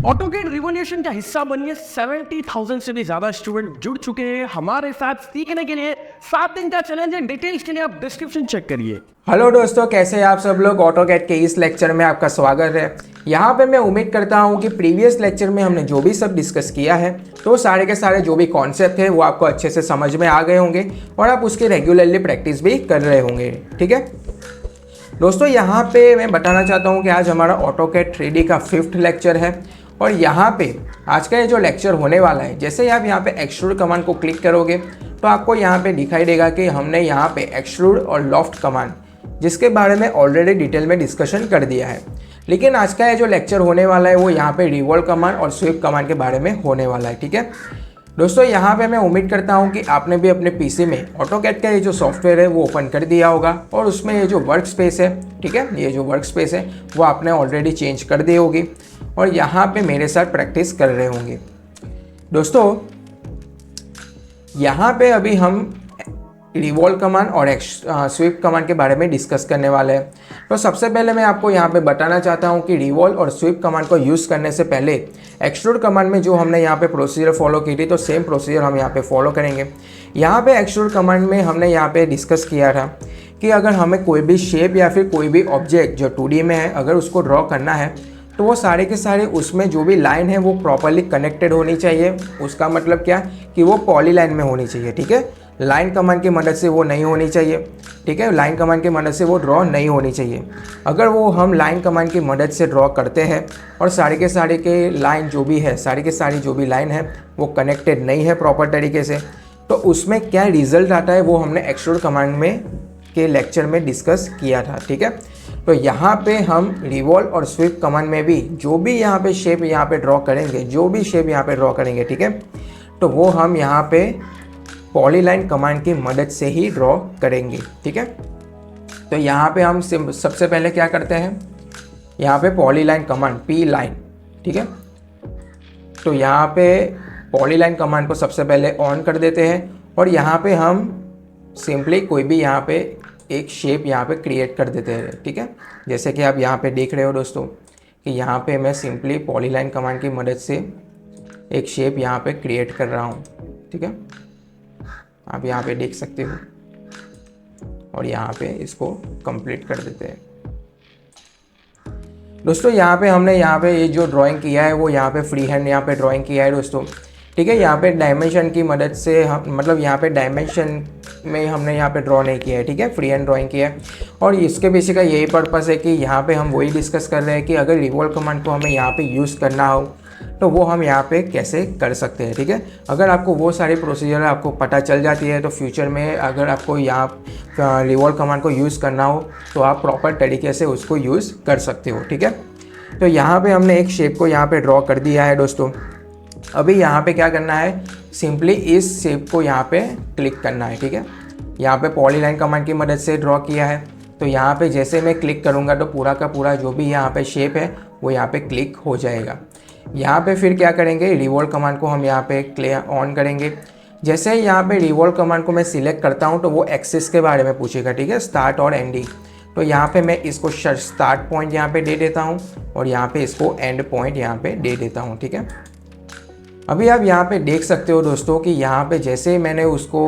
AutoCAD revolution का हिस्सा बनिए 70,000 से भी ज्यादा स्टूडेंट जुड़ चुके हैं हमारे साथ सीखने के लिए। 7 दिन का चैलेंज है। डिटेल्स के लिए आप डिस्क्रिप्शन चेक करिए। हेलो दोस्तों, कैसे हैं आप सब लोग। ऑटोकैड के इस लेक्चर में आपका स्वागत है। यहाँ पे मैं उम्मीद करता हूँ कि प्रीवियस लेक्चर में हमने जो भी सब डिस्कस किया है तो सारे के सारे जो भी कॉन्सेप्ट है वो आपको अच्छे से समझ में आ गए होंगे और आप उसकी रेगुलरली प्रैक्टिस भी कर रहे होंगे। ठीक है दोस्तों, यहाँ पे मैं बताना चाहता हूँ कि आज हमारा ऑटोकैड 3D का 5th लेक्चर है और यहाँ पे आज का ये जो लेक्चर होने वाला है, जैसे ही आप यहाँ पे एक्सट्रूड कमांड को क्लिक करोगे तो आपको यहाँ पे दिखाई देगा कि हमने यहाँ पे एक्सट्रूड और लॉफ्ट कमांड जिसके बारे में ऑलरेडी डिटेल में डिस्कशन कर दिया है। लेकिन आज का ये जो लेक्चर होने वाला है वो यहाँ पे रिवॉल्व कमांड और स्वीप कमांड के बारे में होने वाला है। ठीक है दोस्तों, यहाँ पे मैं उम्मीद करता हूँ कि आपने भी अपने पीसी में ऑटोकैड का ये जो सॉफ्टवेयर है वो ओपन कर दिया होगा और उसमें ये जो वर्क स्पेस है, ठीक है, ये जो वर्क स्पेस है वो आपने ऑलरेडी चेंज कर दी होगी और यहाँ पे मेरे साथ प्रैक्टिस कर रहे होंगे। दोस्तों, यहाँ पे अभी हम रिवॉल्व कमांड और स्वीप कमांड के बारे में डिस्कस करने वाले हैं। तो सबसे पहले मैं आपको यहाँ पे बताना चाहता हूँ कि रिवॉल्व और स्वीप कमांड को यूज़ करने से पहले एक्सट्रूड कमांड में जो हमने यहाँ पे प्रोसीजर फॉलो की थी तो सेम प्रोसीजर हम यहाँ पे फॉलो करेंगे। यहाँ पे एक्सट्रूड कमांड में हमने यहाँ पे डिस्कस किया था कि अगर हमें कोई भी शेप या फिर कोई भी ऑब्जेक्ट जो 2D में है अगर उसको ड्रॉ करना है तो वो सारे के सारे उसमें जो भी लाइन है वो प्रॉपरली कनेक्टेड होनी चाहिए। उसका मतलब क्या कि वो पॉलीलाइन में होनी चाहिए। ठीक है, लाइन कमांड की मदद से वो नहीं होनी चाहिए। ठीक है, लाइन कमांड की मदद से वो ड्रॉ नहीं होनी चाहिए। अगर वो हम लाइन कमांड की मदद से ड्रॉ करते हैं और सारे के सारे के लाइन जो भी है, सारी के सारी जो भी लाइन है वो कनेक्टेड नहीं है प्रॉपर तरीके से, तो उसमें क्या रिजल्ट आता है वो हमने एक्सट्रूड कमांड में के लेक्चर में डिस्कस किया था। ठीक है, तो यहाँ पे हम रिवॉल्व और स्वीप कमांड में भी जो भी यहाँ पे शेप यहाँ पे ड्रॉ करेंगे, जो भी शेप यहाँ पे ड्रॉ करेंगे, ठीक है, तो वो हम यहाँ पे पॉलीलाइन कमांड की मदद से ही ड्रॉ करेंगे। ठीक है, तो यहाँ पे हम सबसे पहले क्या करते हैं, यहाँ पे पॉलीलाइन कमांड पी लाइन, ठीक है, तो यहाँ पे पॉलीलाइन कमांड को सबसे पहले ऑन कर देते हैं और यहाँ पे हम सिंपली कोई भी यहाँ पे एक शेप यहाँ पे क्रिएट कर देते हैं। ठीक है, जैसे कि आप यहाँ पे देख रहे हो दोस्तों कि यहाँ पे मैं सिंपली पॉलीलाइन कमांड की मदद से एक शेप यहाँ पे क्रिएट कर रहा हूँ। ठीक है, आप यहाँ पे देख सकते हो और यहाँ पे इसको कंप्लीट कर देते हैं। दोस्तों, यहाँ पे हमने यहाँ पे ये जो ड्राइंग किया है वो यहाँ पे फ्री हैंड यहाँ पे ड्राइंग किया है दोस्तों। ठीक है, यहाँ पे डायमेंशन की मदद से हम मतलब यहाँ पे डायमेंशन में हमने यहाँ पे ड्रॉ नहीं किया है। ठीक है, फ्री हैंड ड्राइंग किया है और इसके पीछे का यही पर्पस है कि यहाँ पे हम वही डिस्कस कर रहे हैं कि अगर रिवॉल्व कमांड को हमें यहाँ पे यूज़ करना हो तो वो हम यहाँ पे कैसे कर सकते हैं। ठीक है, अगर आपको वो सारी प्रोसीजर आपको पता चल जाती है तो फ्यूचर में अगर आपको यहाँ रिवॉल्व कमांड को यूज़ करना हो तो आप प्रॉपर तरीके से उसको यूज़ कर सकते हो। ठीक है, तो यहाँ पे हमने एक शेप को यहाँ पे ड्रॉ कर दिया है दोस्तों। अभी यहाँ पे क्या करना है, सिंपली इस शेप को यहाँ पे क्लिक करना है। ठीक है, यहाँ पे पॉलीलाइन कमांड की मदद से ड्रॉ किया है तो यहाँ पे जैसे मैं क्लिक करूँगा तो पूरा का पूरा जो भी यहाँ पे शेप है वो यहाँ पे क्लिक हो जाएगा। यहाँ पे फिर क्या करेंगे, रिवॉल्व कमांड को हम यहाँ पे ऑन करेंगे। जैसे ही यहाँ पे रिवॉल्व कमांड को मैं सिलेक्ट करता हूँ तो वो एक्सिस के बारे में पूछेगा। ठीक है, स्टार्ट और एंडिंग, तो यहाँ पे मैं इसको स्टार्ट पॉइंट यहाँ पे दे देता हूँ और यहाँ पे इसको एंड पॉइंट यहाँ पे दे देता हूँ। ठीक है, अभी आप यहाँ पे देख सकते हो दोस्तों कि यहाँ पे जैसे ही मैंने उसको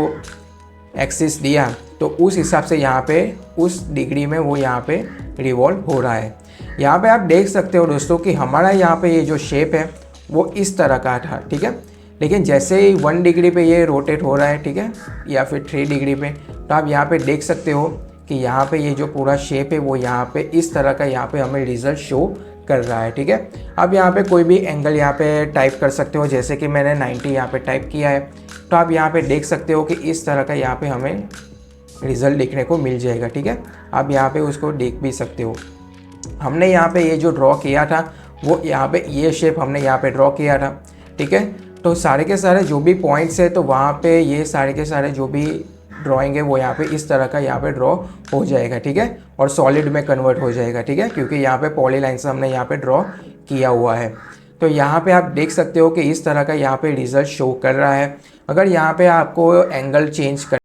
एक्सिस दिया तो उस हिसाब से यहाँ पे उस डिग्री में वो यहाँ पे रिवॉल्व हो रहा है। यहाँ पे आप देख सकते हो दोस्तों कि हमारा यहाँ पे ये जो शेप है वो इस तरह का था। ठीक है, लेकिन जैसे ही 1 डिग्री पे ये रोटेट हो रहा है, ठीक है, या फिर 3 डिग्री पे, तो आप यहाँ पे देख सकते हो कि यहाँ पे ये जो पूरा शेप है वो यहाँ पे इस तरह का यहाँ पे हमें रिजल्ट शो कर रहा है। ठीक है, अब यहाँ पे कोई भी एंगल यहाँ पे टाइप कर सकते हो, जैसे कि मैंने 90 यहाँ पे टाइप किया है तो आप यहाँ पे देख सकते हो कि इस तरह का यहाँ पे हमें रिज़ल्ट देखने को मिल जाएगा। ठीक है, आप यहाँ पे उसको देख भी सकते हो। हमने यहाँ पे ये जो ड्रॉ किया था वो यहाँ पे ये शेप हमने यहाँ पे ड्रॉ किया था। ठीक है, तो सारे के सारे जो भी पॉइंट्स है तो वहाँ पे ये सारे के सारे जो भी ड्राइंग है वो यहाँ पे इस तरह का यहाँ पे ड्रॉ हो जाएगा। ठीक है, और सॉलिड में कन्वर्ट हो जाएगा। ठीक है, क्योंकि यहाँ पे पॉलीलाइन से हमने यहाँ पे ड्रॉ किया हुआ है। तो यहाँ पे आप देख सकते हो कि इस तरह का यहाँ पे रिजल्ट शो कर रहा है। अगर यहाँ पे आपको एंगल चेंज कर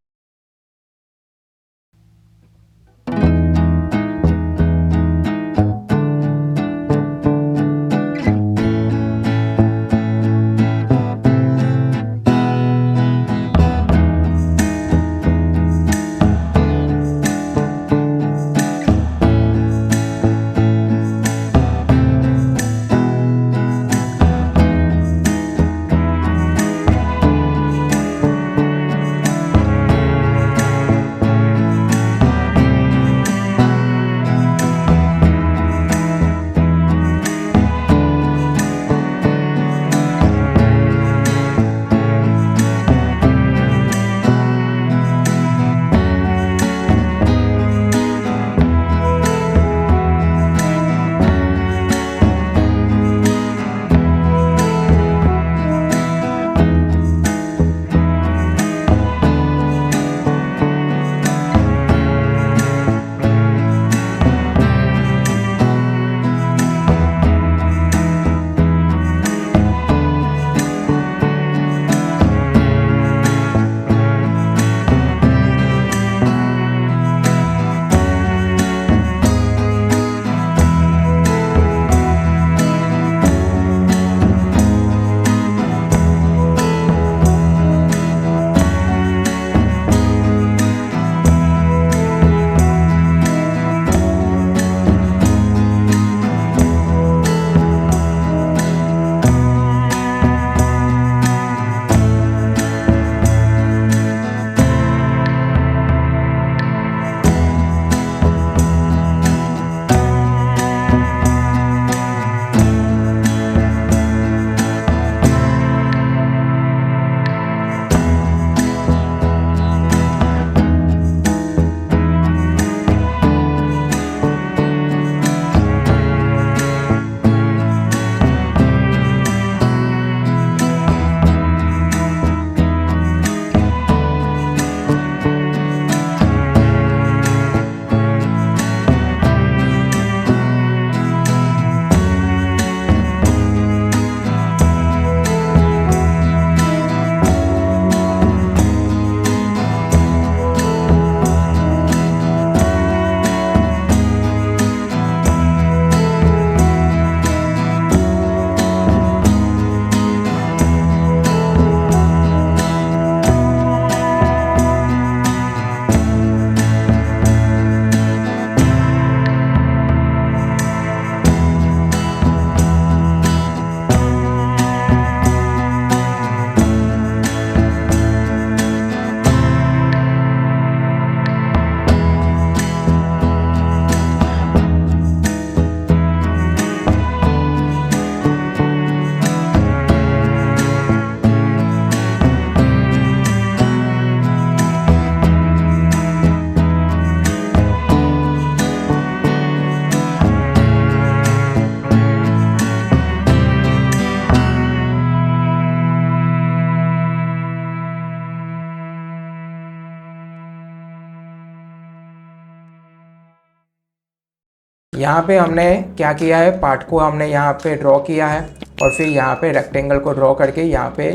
यहाँ पे हमने क्या किया है, पार्ट को हमने यहाँ पे ड्रॉ किया है और फिर यहाँ पे रेक्टेंगल को ड्रॉ करके यहाँ पे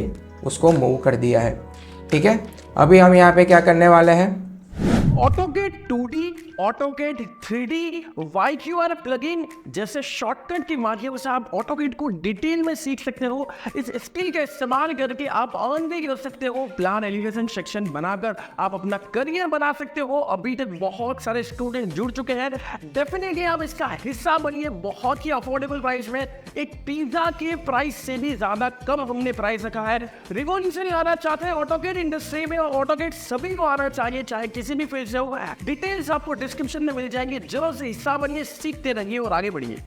उसको मूव कर दिया है। ठीक है, अभी हम यहाँ पे क्या करने वाले हैं, AutoCAD 2D, AutoCAD 3D, YQR plugin जैसे शॉर्टकट के माध्यम से आप AutoCAD को डिटेल में सीख सकते हो। इस स्किल का इस्तेमाल करके आप अर्न भी कर सकते हो, प्लान एलिवेशन सेक्शन बनाकर आप अपना करियर बना सकते हो। अभी तक बहुत सारे स्टूडेंट जुड़ चुके हैं, डेफिनेटली आप इसका हिस्सा बनिए। बहुत ही अफोर्डेबल प्राइस में, एक पिज्जा के प्राइस से भी ज़्यादा कम हमने प्राइस रखा है। रिवॉल्यूशन आना चाहते हैं AutoCAD इंडस्ट्री में, और AutoCAD सभी को आना चाहिए, चाहे किसी भी फील्ड से हो। डिटेल्स आपको डिस्क्रिप्शन में मिल जाएंगे, जरूर से हिस्सा बनिए, सीखते रहिए और आगे बढ़िए।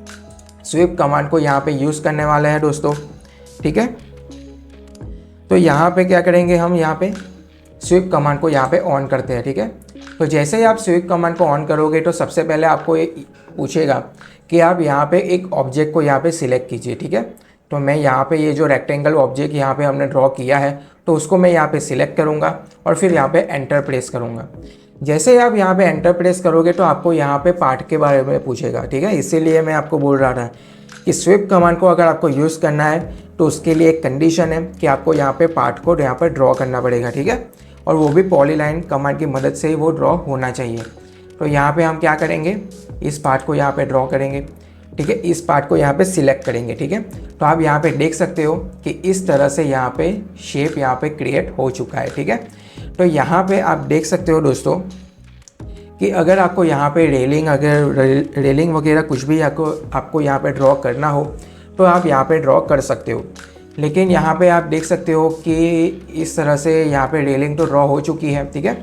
स्वीप कमांड को यहाँ पे यूज़ करने वाले हैं दोस्तों। ठीक है, तो यहाँ पे क्या करेंगे, हम यहाँ पे स्वीप कमांड को यहाँ पे ऑन करते हैं। ठीक है, तो जैसे ही आप स्वीप कमांड को ऑन करोगे तो सबसे पहले आपको ये पूछेगा कि आप यहाँ पे एक ऑब्जेक्ट को यहाँ पे सिलेक्ट कीजिए। ठीक है, तो मैं यहाँ पे ये जो रेक्टेंगल ऑब्जेक्ट यहाँ पे हमने ड्रॉ किया है तो उसको मैं यहाँ पे सिलेक्ट करूँगा और फिर यहाँ पे एंटर प्रेस करूँगा। जैसे ही आप यहाँ पे एंटर प्रेस करोगे तो आपको यहाँ पे पार्ट के बारे में पूछेगा। ठीक है, इसीलिए मैं आपको बोल रहा था कि स्वीप कमांड को अगर आपको यूज़ करना है तो उसके लिए एक कंडीशन है कि आपको यहाँ पे पार्ट को यहाँ पर ड्रॉ करना पड़ेगा। ठीक है, और वो भी पॉलीलाइन कमांड की मदद से ही वो ड्रॉ होना चाहिए। तो यहाँ पे हम क्या करेंगे, इस पार्ट को यहाँ पे ड्रॉ करेंगे। ठीक है, इस पार्ट को यहाँ पे सिलेक्ट करेंगे। ठीक है, तो आप यहाँ पे देख सकते हो कि इस तरह से यहाँ पे शेप यहाँ पे क्रिएट हो चुका है। ठीक है, तो यहाँ पे आप देख सकते हो दोस्तों कि अगर आपको यहाँ पे रेलिंग वगैरह कुछ भी आपको यहाँ पे ड्रॉ करना हो तो आप यहाँ पे ड्रॉ कर सकते हो। लेकिन यहाँ पे आप देख सकते हो कि इस तरह से यहाँ पे रेलिंग तो ड्रॉ हो चुकी है। ठीक है,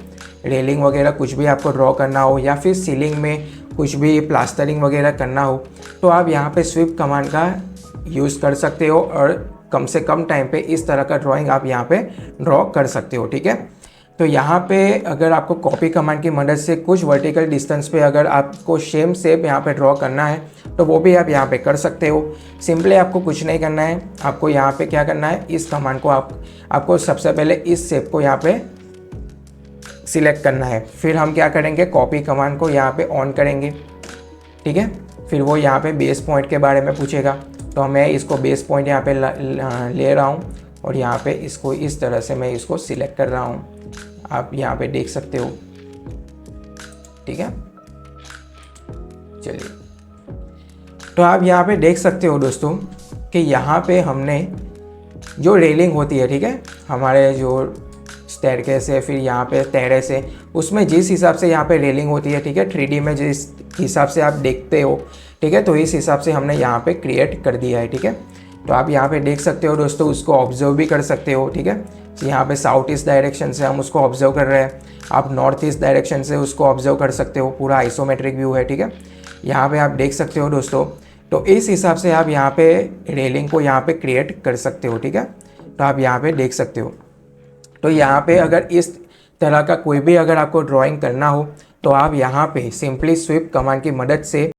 रेलिंग वगैरह कुछ भी आपको ड्रॉ करना हो या फिर सीलिंग में कुछ भी प्लास्टरिंग वगैरह करना हो तो आप यहाँ पे स्वीप कमांड का यूज़ कर सकते हो और कम से कम टाइम पे इस तरह का ड्राइंग आप यहाँ पे ड्रॉ कर सकते हो। ठीक है, तो यहाँ पे अगर आपको कॉपी कमांड की मदद से कुछ वर्टिकल डिस्टेंस पे अगर आपको सेम शेप यहाँ पे ड्रॉ करना है तो वो भी आप यहाँ पे कर सकते हो। सिंपली आपको कुछ नहीं करना है, आपको यहाँ पे क्या करना है, इस कमांड को आपको सबसे पहले इस शेप को यहाँ पे सिलेक्ट करना है। फिर हम क्या करेंगे, कॉपी कमांड को यहाँ पे ऑन करेंगे। ठीक है, फिर वो यहाँ पे बेस पॉइंट के बारे में पूछेगा तो मैं इसको बेस पॉइंट यहाँ पे ले रहा हूँ और यहाँ पे इसको इस तरह से मैं इसको सिलेक्ट कर रहा हूँ, आप यहाँ पे देख सकते हो। ठीक है, चलिए, तो आप यहाँ पे देख सकते हो दोस्तों कि यहाँ पे हमने जो रेलिंग होती है, ठीक है, हमारे जो स्टेयरकेस है, फिर यहाँ पे टेरेस है, उसमें जिस हिसाब से यहाँ पे रेलिंग होती है, ठीक है, 3D में जिस हिसाब से आप देखते हो, ठीक है, तो इस हिसाब से हमने यहाँ पे क्रिएट कर दिया है। ठीक है, तो आप यहाँ पे देख सकते हो दोस्तों, उसको ऑब्जर्व भी कर सकते हो। ठीक है, यहाँ पे साउथ ईस्ट डायरेक्शन से हम उसको ऑब्जर्व कर रहे हैं, आप नॉर्थ ईस्ट डायरेक्शन से उसको ऑब्जर्व कर सकते हो, पूरा आइसोमेट्रिक व्यू है। ठीक है, यहाँ पे आप देख सकते हो दोस्तों, तो इस हिसाब से आप यहाँ पे रेलिंग को यहाँ पे क्रिएट कर सकते हो। ठीक है, तो आप यहाँ पे देख सकते हो। तो यहाँ पे अगर इस तरह का कोई भी अगर आपको ड्राइंग करना हो तो आप यहाँ पे सिंपली स्वीप कमांड की मदद से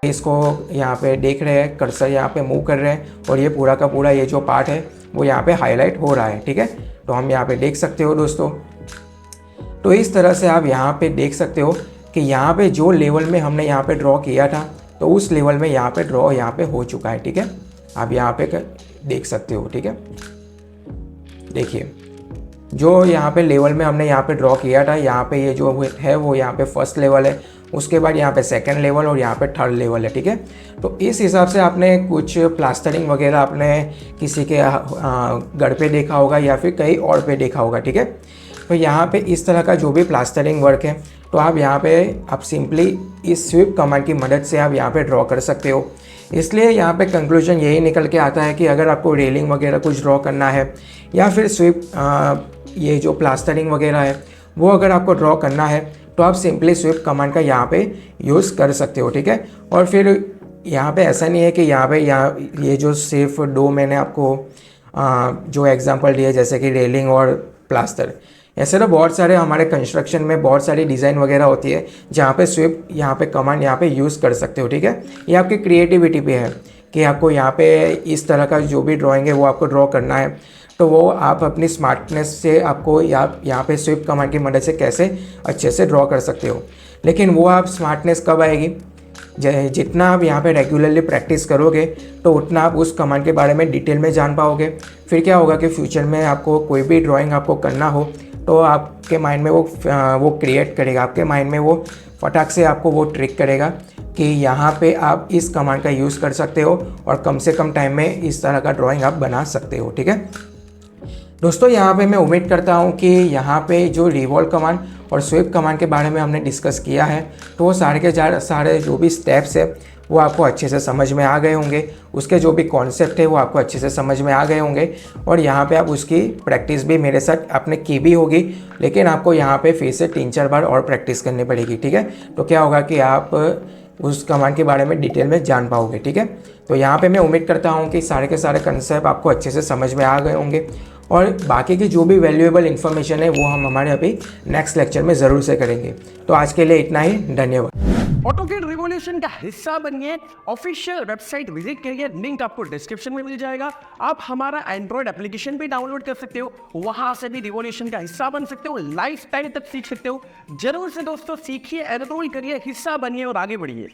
इसको यहाँ पे देख रहे हैं, कर्सर यहाँ पे मूव कर रहे हैं और ये पूरा का पूरा ये जो पार्ट है वो यहाँ पे हाईलाइट हो रहा है, ठीक है। तो हम यहाँ पे देख सकते हो दोस्तों। तो इस तरह से आप यहाँ पे देख सकते हो कि यहाँ पे जो लेवल में हमने यहाँ पे ड्रॉ किया था तो उस लेवल में यहाँ पे ड्रॉ यहाँ पे हो चुका है, ठीक है। आप यहाँ पे देख सकते हो, ठीक है। देखिए जो यहाँ पे लेवल में हमने यहाँ पे ड्रॉ किया था, यहाँ पे ये जो है वो यहाँ पे फर्स्ट लेवल है, उसके बाद यहाँ पे सेकंड लेवल और यहाँ पे थर्ड लेवल है, ठीक है। तो इस हिसाब से आपने कुछ प्लास्टरिंग वगैरह आपने किसी के घर पे देखा होगा या फिर कहीं और पे देखा होगा, ठीक है। तो यहाँ पे इस तरह का जो भी प्लास्टरिंग वर्क है तो आप यहाँ पे आप सिंपली इस स्वीप कमांड की मदद से आप यहाँ पे ड्रॉ कर सकते हो। इसलिए यहाँ पे कंक्लूजन यही निकल के आता है कि अगर आपको रेलिंग वगैरह कुछ ड्रॉ करना है या फिर स्वीप ये जो प्लास्टरिंग वगैरह है वो अगर आपको ड्रॉ करना है तो आप सिंपली स्वीप कमांड का यहाँ पे यूज़ कर सकते हो, ठीक है। और फिर यहाँ पे ऐसा नहीं है कि यहाँ पे ये जो सिर्फ दो मैंने आपको जो एग्जांपल दिए जैसे कि रेलिंग और प्लास्टर, ऐसे तो बहुत सारे हमारे कंस्ट्रक्शन में बहुत सारी डिज़ाइन वगैरह होती है जहाँ पे स्वीप यहाँ पे कमांड यहाँ पे यूज़ कर सकते हो, ठीक है। ये आपकी क्रिएटिविटी पे है कि आपको यहाँ पे इस तरह का जो भी ड्राइंग है वो आपको ड्रॉ करना है, तो वो आप अपनी स्मार्टनेस से आपको यहाँ पे स्वीप कमांड की मदद से कैसे अच्छे से ड्रॉ कर सकते हो। लेकिन वो आप स्मार्टनेस कब आएगी, जितना आप यहाँ पे रेगुलरली प्रैक्टिस करोगे तो उतना आप उस कमांड के बारे में डिटेल में जान पाओगे। फिर क्या होगा कि फ्यूचर में आपको कोई भी ड्राइंग आपको करना हो तो आपके माइंड में वो क्रिएट करेगा, आपके माइंड में वो फटाक से आपको वो ट्रिक करेगा कि यहाँ पे आप इस कमांड का यूज़ कर सकते हो और कम से कम टाइम में इस तरह का ड्राइंग आप बना सकते हो, ठीक है। दोस्तों यहाँ पे मैं उम्मीद करता हूँ कि यहाँ पे जो रिवॉल्व कमांड और स्वीप कमांड के बारे में हमने डिस्कस किया है तो वो सारे के सारे जो भी स्टेप्स है वो आपको अच्छे से समझ में आ गए होंगे, उसके जो भी कॉन्सेप्ट है वो आपको अच्छे से समझ में आ गए होंगे और यहाँ पे आप उसकी प्रैक्टिस भी मेरे साथ आपने की भी होगी, लेकिन आपको यहाँ पे फिर से 3-4 बार और प्रैक्टिस करनी पड़ेगी, ठीक है। तो क्या होगा कि आप उस कमांड के बारे में डिटेल में जान पाओगे, ठीक है। तो यहाँ पे मैं उम्मीद करता हूँ कि सारे के सारे कंसेप्ट आपको अच्छे से समझ में आ गए होंगे और बाकी की जो भी वैल्यूएबल इन्फॉर्मेशन है वो हम हमारे अभी नेक्स्ट लेक्चर में ज़रूर से करेंगे। तो आज के लिए इतना ही, धन्यवाद। ऑटोकेड रिवॉल्यूशन का हिस्सा बनिए, ऑफिशियल वेबसाइट विजिट करिए, लिंक आपको डिस्क्रिप्शन में मिल जाएगा। आप हमारा एंड्रॉयड एप्लीकेशन भी डाउनलोड कर सकते हो, वहां से भी रिवॉल्यूशन का हिस्सा बन सकते हो, लाइफ टाइम तक सीख सकते हो। जरूर से दोस्तों सीखिए, एनरोल करिए, हिस्सा बनिए और आगे बढ़िए।